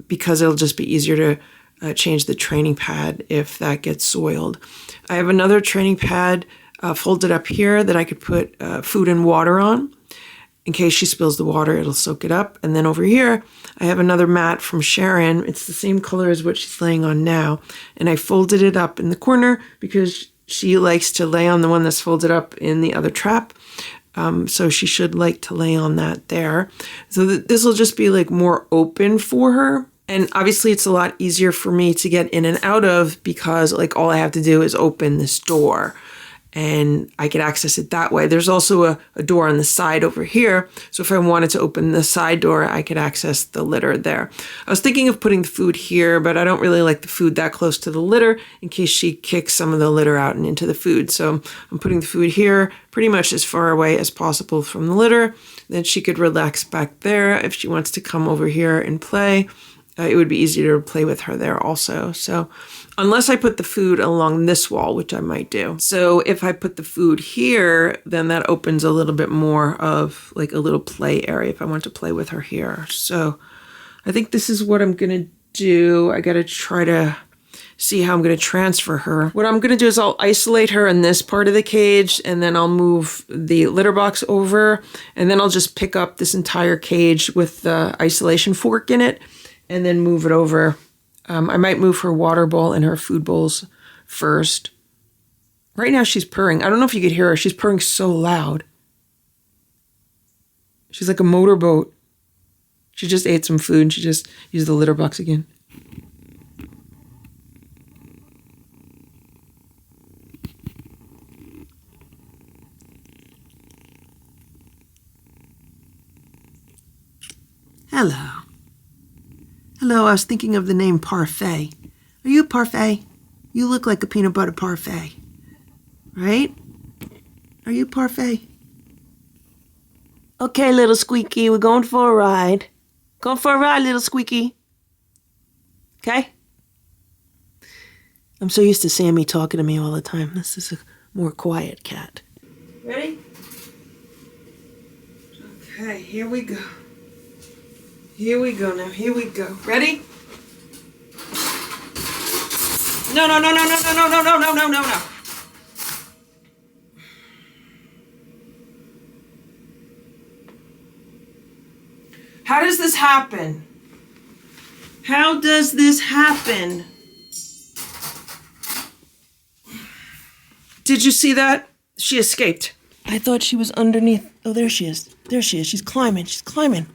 because it'll just be easier to change the training pad if that gets soiled. I have another training pad folded up here that I could put food and water on. In case she spills the water, it'll soak it up. And then over here, I have another mat from Sharon. It's the same color as what she's laying on now. And I folded it up in the corner because she likes to lay on the one that's folded up in the other trap. So she should like to lay on that there. So this will just be like more open for her. And obviously it's a lot easier for me to get in and out of because like all I have to do is open this door. and I could access it that way. There's also a door on the side over here, so if I wanted to open the side door, I could access the litter there. I was thinking of putting the food here, but I don't really like the food that close to the litter in case she kicks some of the litter out and into the food. So I'm putting the food here pretty much as far away as possible from the litter. Then she could relax back there. If she wants to come over here and play, it would be easier to play with her there also. So unless I put the food along this wall, which I might do. So if I put the food here, then that opens a little bit more of like a little play area if I want to play with her here. So I think this is what I'm going to do. I got to try to see how I'm going to transfer her. What I'm going to do is I'll isolate her in this part of the cage, and then I'll move the litter box over, and then I'll just pick up this entire cage with the isolation fork in it, and then move it over. I might move her water bowl and her food bowls first. Right now she's purring. I don't know if you could hear her. She's purring so loud. She's like a motorboat. She just ate some food and she just used the litter box again. Hello. Hello, I was thinking of the name Parfait. Are you a parfait? You look like a peanut butter parfait. Right? Are you parfait? Okay, little Squeaky, we're going for a ride. Going for a ride, little Squeaky. Okay? I'm so used to Sammy talking to me all the time. This is a more quiet cat. Ready? Okay, here we go. Here we go now. Here we go. Ready? No, no, no, no, no, no, no, no, no, no, no, no, no. How does this happen? How does this happen? Did you see that? She escaped. I thought she was underneath. Oh, there she is. There she is. She's climbing. She's climbing.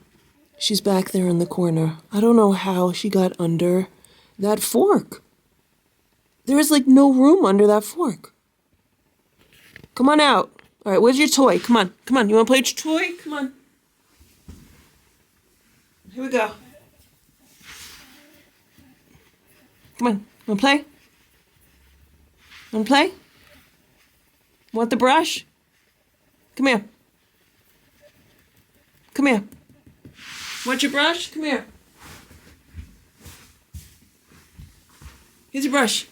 She's back there in the corner. I don't know how she got under that fork. There is like no room under that fork. Come on out. All right, where's your toy? Come on. Come on. You want to play with your toy? Come on. Here we go. Come on. Want to play? Want to play? Want the brush? Come here. Come here. Want your brush? Come here. Here's your brush.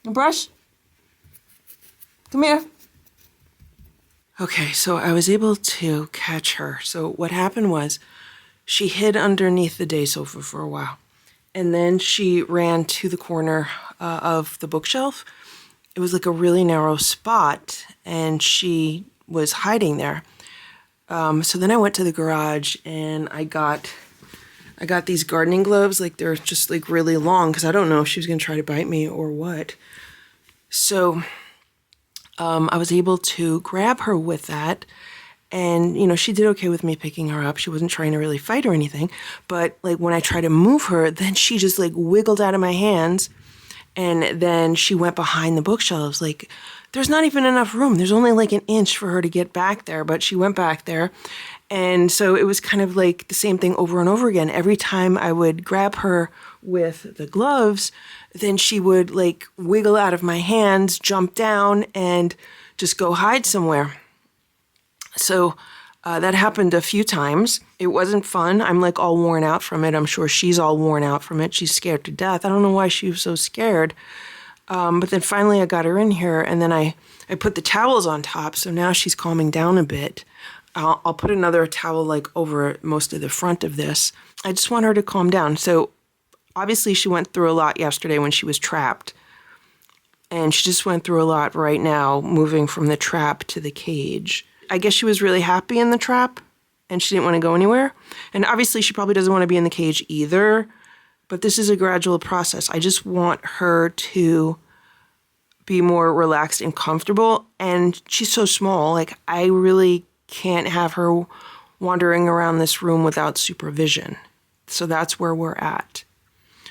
A brush? Come here. Okay, so I was able to catch her. So what happened was she hid underneath the day sofa for a while. And then she ran to the corner of the bookshelf. It was like a really narrow spot, and she was hiding there. So then I went to the garage and I got these gardening gloves. Like they're just like really long because I don't know if she was going to try to bite me or what. So I was able to grab her with that. And, you know, she did okay with me picking her up. She wasn't trying to really fight or anything. But like when I tried to move her, then she just like wiggled out of my hands. And then she went behind the bookshelves. Like, there's not even enough room. There's only like an inch for her to get back there, but she went back there. And so it was kind of like the same thing over and over again. Every time I would grab her with the gloves, then she would like wiggle out of my hands, jump down, and just go hide somewhere. So that happened a few times. It wasn't fun. I'm like all worn out from it. I'm sure she's all worn out from it. She's scared to death. I don't know why she was so scared. But then finally I got her in here, and then I put the towels on top, so now she's calming down a bit. I'll put another towel like over most of the front of this. I just want her to calm down. So obviously she went through a lot yesterday when she was trapped, and she just went through a lot right now moving from the trap to the cage. I guess she was really happy in the trap, and she didn't want to go anywhere. And obviously she probably doesn't want to be in the cage either. But this is a gradual process. I just want her to be more relaxed and comfortable. And she's so small. Like, I really can't have her wandering around this room without supervision. So that's where we're at.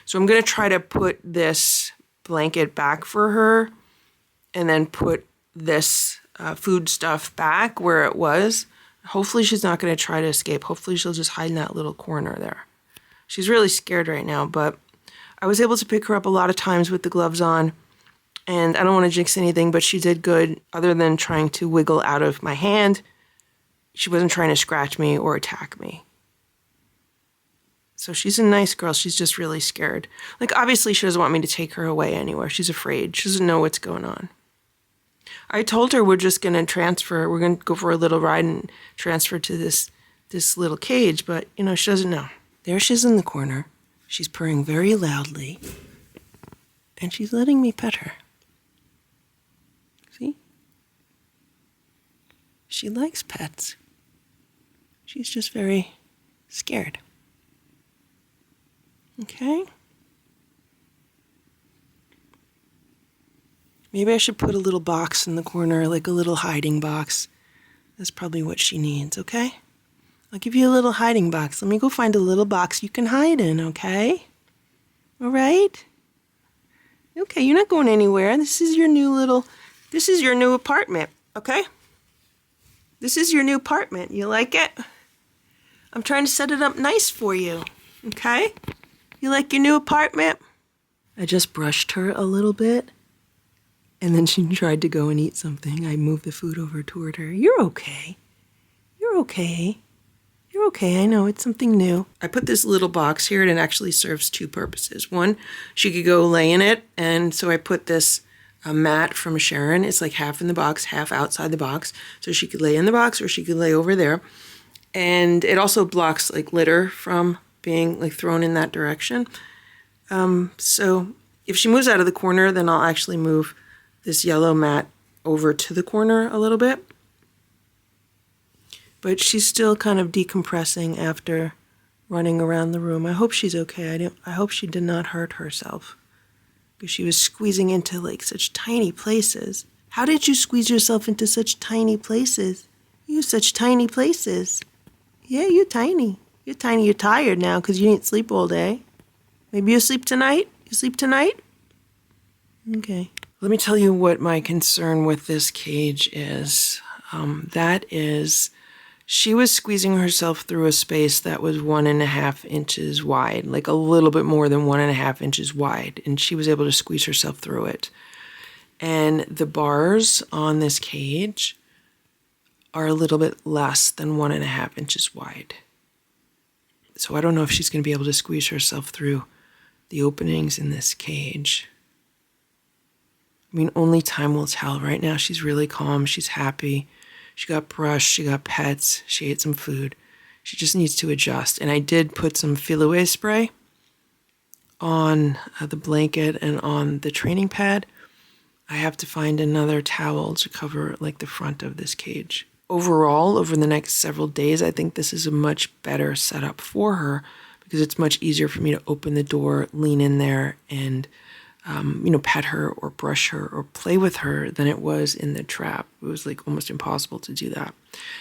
So I'm going to try to put this blanket back for her and then put this food stuff back where it was. Hopefully she's not going to try to escape. Hopefully she'll just hide in that little corner there. She's really scared right now, but I was able to pick her up a lot of times with the gloves on, and I don't want to jinx anything, but she did good other than trying to wiggle out of my hand. She wasn't trying to scratch me or attack me. So she's a nice girl. She's just really scared. Like, obviously she doesn't want me to take her away anywhere. She's afraid. She doesn't know what's going on. I told her we're just going to transfer. We're going to go for a little ride and transfer to this little cage, but, you know, she doesn't know. There she is in the corner. She's purring very loudly, and she's letting me pet her. See? She likes pets. She's just very scared. Okay? Maybe I should put a little box in the corner, like a little hiding box. That's probably what she needs, okay? I'll give you a little hiding box. Let me go find a little box you can hide in, okay? All right? Okay, you're not going anywhere. This is your new apartment, okay? This is your new apartment. You like it? I'm trying to set it up nice for you, okay? You like your new apartment? I just brushed her a little bit, and then she tried to go and eat something. I moved the food over toward her. You're okay. You're okay. You're okay. I know, it's something new. I put this little box here, and it actually serves two purposes. One, she could go lay in it, and so I put this mat from Sharon. It's like half in the box, half outside the box. So she could lay in the box, or she could lay over there. And it also blocks like litter from being like thrown in that direction. So if she moves out of the corner, then I'll actually move this yellow mat over to the corner a little bit. But she's still kind of decompressing after running around the room. I hope she's okay. I hope she did not hurt herself, because she was squeezing into like such tiny places. How did you squeeze yourself into such tiny places? You have such tiny places. Yeah, you're tiny. You're tiny. You're tired now because you didn't sleep all day. Maybe you sleep tonight? You sleep tonight? Okay. Let me tell you what my concern with this cage is. That is, she was squeezing herself through a space that was 1.5 inches wide, like a little bit more than 1.5 inches wide, and she was able to squeeze herself through it. And the bars on this cage are a little bit less than 1.5 inches wide. So I don't know if she's going to be able to squeeze herself through the openings in this cage. I mean, only time will tell. Right now, she's really calm. She's happy. She got brushed. She got pets. She ate some food. She just needs to adjust. And I did put some Feel-Away spray on the blanket and on the training pad. I have to find another towel to cover like the front of this cage. Overall, over the next several days, I think this is a much better setup for her, because it's much easier for me to open the door, lean in there, and pet her or brush her or play with her than it was in the trap. It was like almost impossible to do that.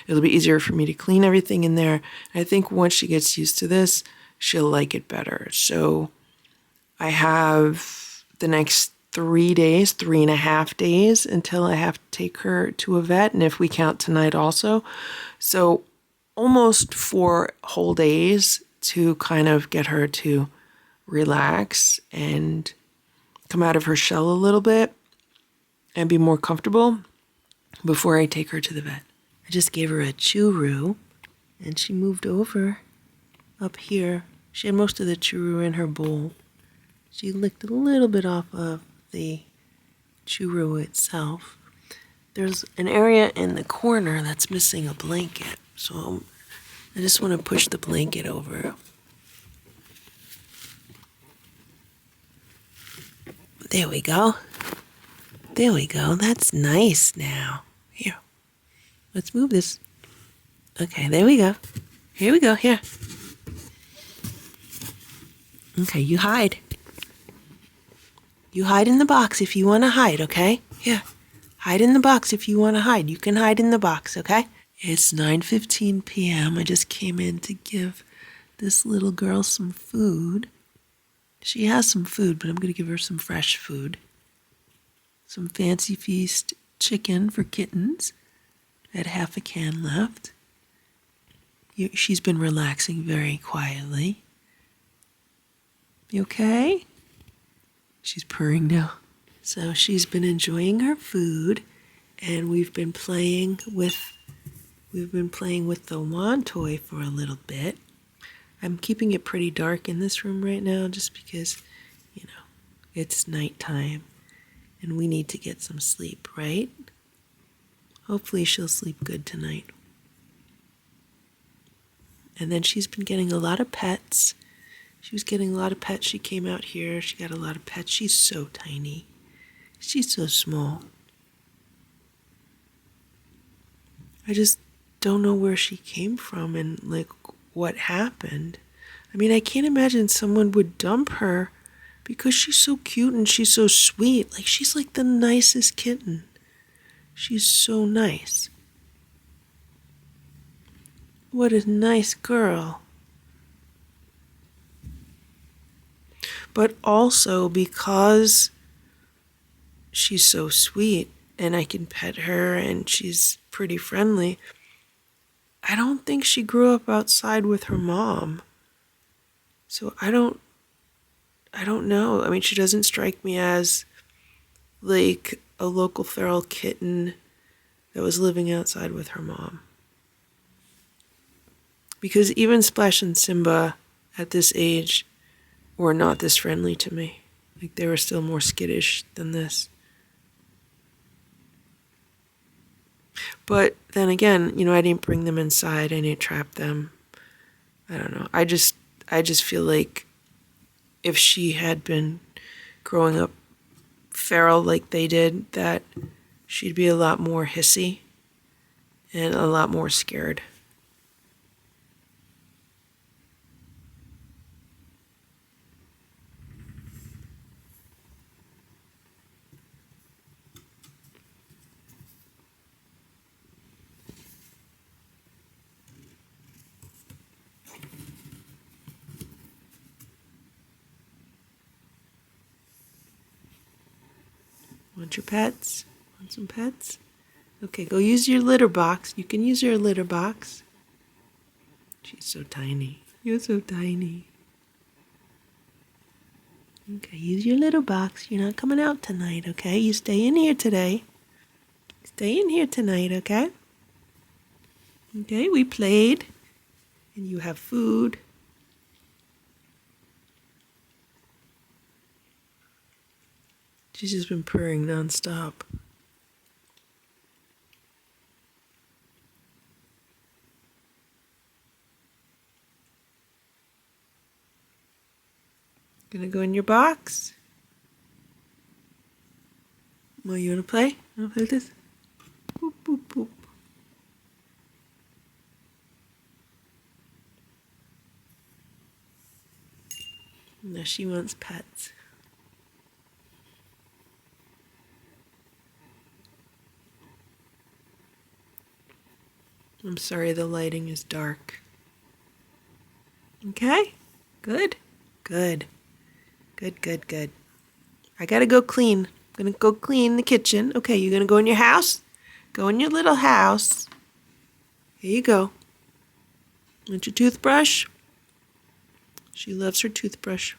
It'll be easier for me to clean everything in there. And I think once she gets used to this, she'll like it better. So I have the next 3.5 days until I have to take her to a vet. And if we count tonight also. So almost 4 whole days to kind of get her to relax and come out of her shell a little bit and be more comfortable before I take her to the vet. I just gave her a churu, and she moved over up here. She had most of the churu in her bowl. She licked a little bit off of the churu itself. There's an area in the corner that's missing a blanket, so I just want to push the blanket over. There we go. There we go. That's nice now. Here. Let's move this. Okay, there we go. Here we go. Here. Okay, you hide. You hide in the box if you want to hide, okay? Here. Hide in the box if you want to hide. You can hide in the box, okay? It's 9:15 p.m. I just came in to give this little girl some food. She has some food, but I'm going to give her some fresh food. some Fancy Feast chicken for Kittens. I had half a can left. She's been relaxing very quietly. You okay? She's purring now. So she's been enjoying her food, and we've been playing with the wand toy for a little bit. I'm keeping it pretty dark in this room right now just because, it's nighttime and we need to get some sleep, right? Hopefully she'll sleep good tonight. And then she's been getting a lot of pets. She was getting a lot of pets. She came out here. She got a lot of pets. She's so tiny. She's so small. I just don't know where she came from and what happened. I mean, I can't imagine someone would dump her because she's so cute and she's so sweet. She's like the nicest kitten. She's so nice. What a nice girl. But also because she's so sweet and I can pet her and she's pretty friendly, I don't think she grew up outside with her mom. So I don't know. I mean, she doesn't strike me as like a local feral kitten that was living outside with her mom. Because even Splash and Simba at this age were not this friendly to me. They were still more skittish than this. But then again, I didn't bring them inside. I didn't trap them. I don't know. I just feel like if she had been growing up feral like they did, that she'd be a lot more hissy and a lot more scared. Want your pets? Want some pets? Okay, go use your litter box. You can use your litter box. She's so tiny. You're so tiny. Okay, use your litter box. You're not coming out tonight, okay? You stay in here today. Stay in here tonight, okay? Okay, we played. And you have food. She's just been purring nonstop. Gonna go in your box? Well, you wanna play? You wanna play with this? Boop, boop, boop. Now she wants pets. I'm sorry the lighting is dark. Okay? Good? Good. Good, good, good. I gotta go clean. I'm gonna go clean the kitchen. Okay, you gonna go in your house? Go in your little house. Here you go. Want your toothbrush? She loves her toothbrush.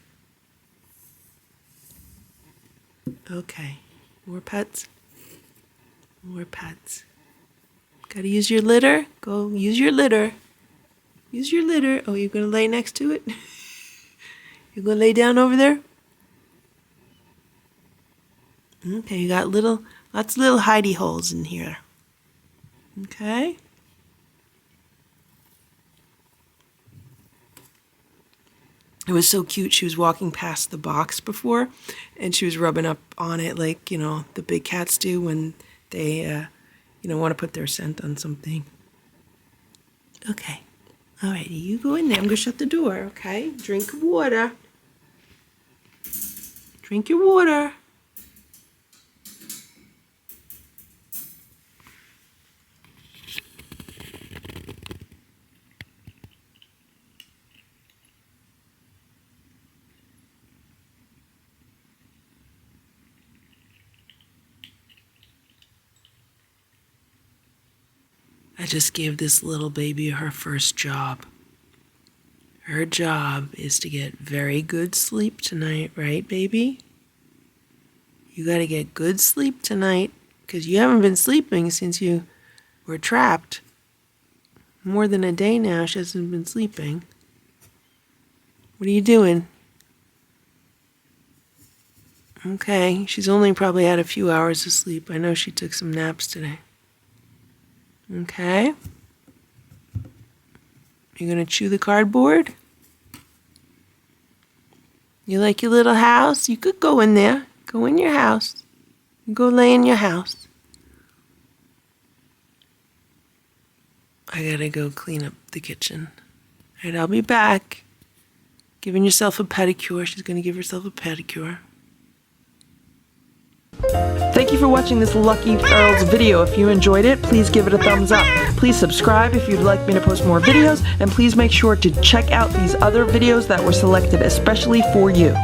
Okay. More pets? More pets. Gotta use your litter? Go use your litter. Use your litter. Oh, you're gonna lay next to it? You're gonna lay down over there? Okay, you got lots of little hidey holes in here. Okay? It was so cute. She was walking past the box before, and she was rubbing up on it like, the big cats do when they, want to put their scent on something. Okay. All right, you go in there. I'm going to shut the door, okay? Drink water. Drink your water. I just gave this little baby her first job. Her job is to get very good sleep tonight, right, baby? You gotta get good sleep tonight, because you haven't been sleeping since you were trapped. More than a day now, she hasn't been sleeping. What are you doing? Okay, she's only probably had a few hours of sleep. I know she took some naps today. Okay. You're gonna chew the cardboard? You like your little house? You could go in there. Go in your house. Go lay in your house. I gotta go clean up the kitchen. All right, I'll be back. Giving yourself a pedicure. She's gonna give herself a pedicure. Thank you for watching this Lucky Earls video. If you enjoyed it, please give it a thumbs up. Please subscribe if you'd like me to post more videos, and please make sure to check out these other videos that were selected especially for you.